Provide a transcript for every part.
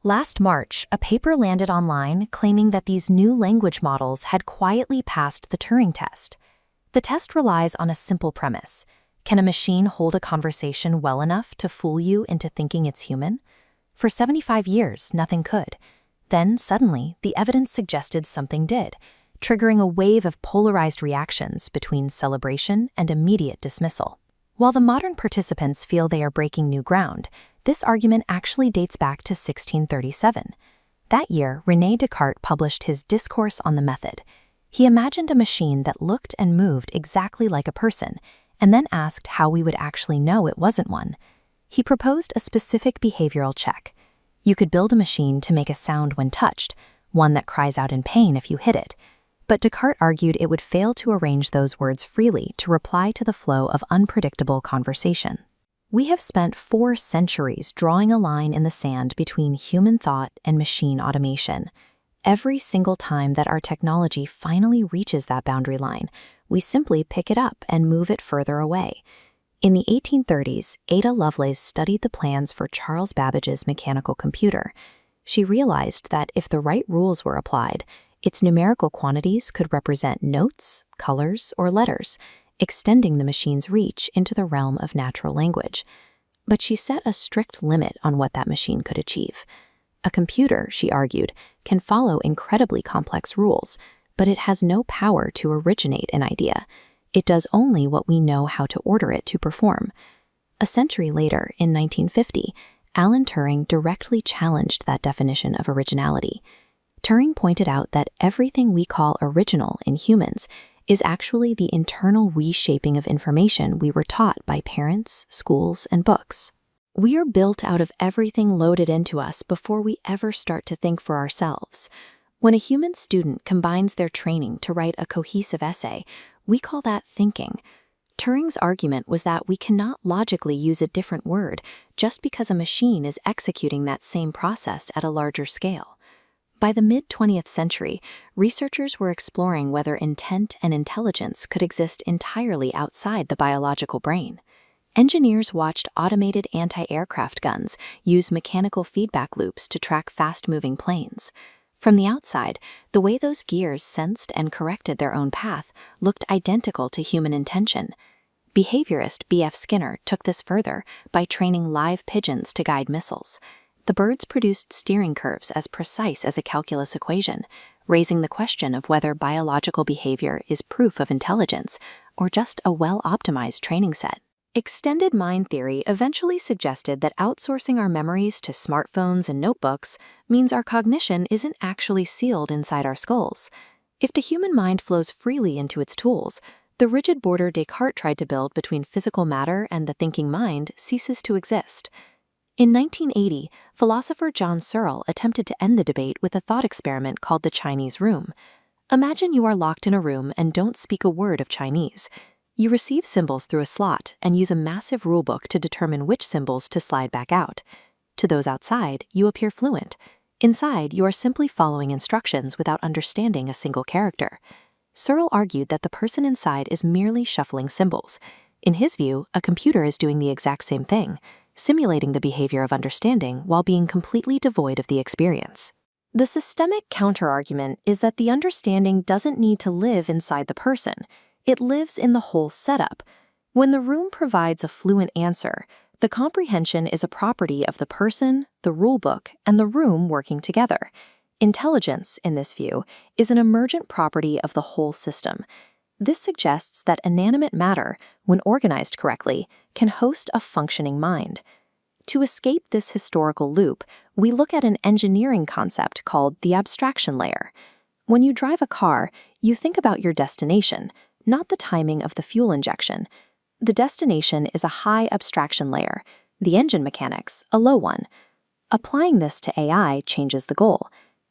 Last March, a paper landed online claiming that these new language models had quietly passed the Turing test. The test relies on a simple premise. Can a machine hold a conversation well enough to fool you into thinking it's human? For 75 years, nothing could. Then, suddenly, the evidence suggested something did, triggering a wave of polarized reactions between celebration and immediate dismissal. While the modern participants feel they are breaking new ground, this argument actually dates back to 1637. That year, René Descartes published his Discourse on the Method. He imagined a machine that looked and moved exactly like a person, and then asked how we would actually know it wasn't one. He proposed a specific behavioral check. You could build a machine to make a sound when touched, one that cries out in pain if you hit it. But Descartes argued it would fail to arrange those words freely to reply to the flow of unpredictable conversation. We have spent 4 centuries drawing a line in the sand between human thought and machine automation. Every single time that our technology finally reaches that boundary line, we simply pick it up and move it further away. In the 1830s, Ada Lovelace studied the plans for Charles Babbage's mechanical computer. She realized that if the right rules were applied, its numerical quantities could represent notes, colors, or letters, extending the machine's reach into the realm of natural language. But she set a strict limit on what that machine could achieve. A computer, she argued, can follow incredibly complex rules, but it has no power to originate an idea. It does only what we know how to order it to perform. A century later, in 1950, Alan Turing directly challenged that definition of originality. Turing pointed out that everything we call original in humans is actually the internal reshaping of information we were taught by parents, schools, and books. We are built out of everything loaded into us before we ever start to think for ourselves. When a human student combines their training to write a cohesive essay, we call that thinking. Turing's argument was that we cannot logically use a different word just because a machine is executing that same process at a larger scale. By the mid-20th century, researchers were exploring whether intent and intelligence could exist entirely outside the biological brain. Engineers watched automated anti-aircraft guns use mechanical feedback loops to track fast-moving planes. From the outside, the way those gears sensed and corrected their own path looked identical to human intention. Behaviorist B.F. Skinner took this further by training live pigeons to guide missiles. The birds produced steering curves as precise as a calculus equation, raising the question of whether biological behavior is proof of intelligence or just a well-optimized training set. Extended mind theory eventually suggested that outsourcing our memories to smartphones and notebooks means our cognition isn't actually sealed inside our skulls. If the human mind flows freely into its tools, the rigid border Descartes tried to build between physical matter and the thinking mind ceases to exist. In 1980, philosopher John Searle attempted to end the debate with a thought experiment called the Chinese room. Imagine you are locked in a room and don't speak a word of Chinese. You receive symbols through a slot and use a massive rulebook to determine which symbols to slide back out. To those outside, you appear fluent. Inside, you are simply following instructions without understanding a single character. Searle argued that the person inside is merely shuffling symbols. In his view, a computer is doing the exact same thing, simulating the behavior of understanding while being completely devoid of the experience. The systemic counterargument is that the understanding doesn't need to live inside the person. It lives in the whole setup. When the room provides a fluent answer, the comprehension is a property of the person, the rulebook, and the room working together. Intelligence, in this view, is an emergent property of the whole system. This suggests that inanimate matter, when organized correctly, can host a functioning mind. To escape this historical loop, we look at an engineering concept called the abstraction layer. When you drive a car, you think about your destination, not the timing of the fuel injection. The destination is a high abstraction layer, the engine mechanics a low one. Applying this to AI changes the goal.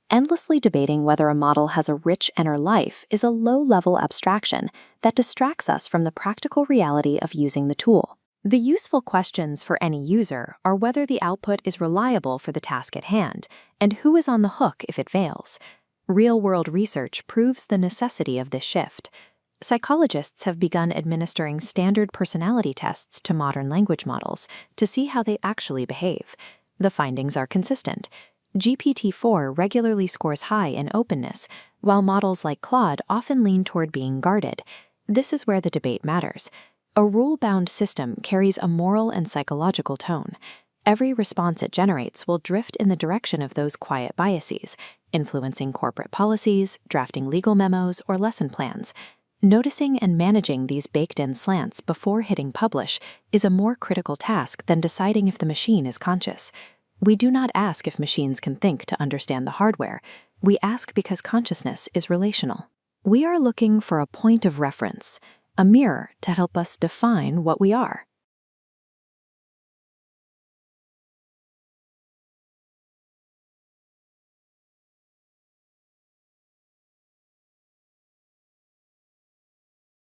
Endlessly debating whether a model has a rich inner life is a low-level abstraction that distracts us from the practical reality of using the tool. The useful questions for any user are whether the output is reliable for the task at hand, and who is on the hook if it fails. Real-world research proves the necessity of this shift. Psychologists have begun administering standard personality tests to modern language models to see how they actually behave. The findings are consistent. GPT-4 regularly scores high in openness, while models like Claude often lean toward being guarded. This is where the debate matters. A rule-bound system carries a moral and psychological tone. Every response it generates will drift in the direction of those quiet biases, influencing corporate policies, drafting legal memos, or lesson plans. Noticing and managing these baked-in slants before hitting publish is a more critical task than deciding if the machine is conscious. We do not ask if machines can think to understand the hardware. We ask because consciousness is relational. We are looking for a point of reference, a mirror to help us define what we are.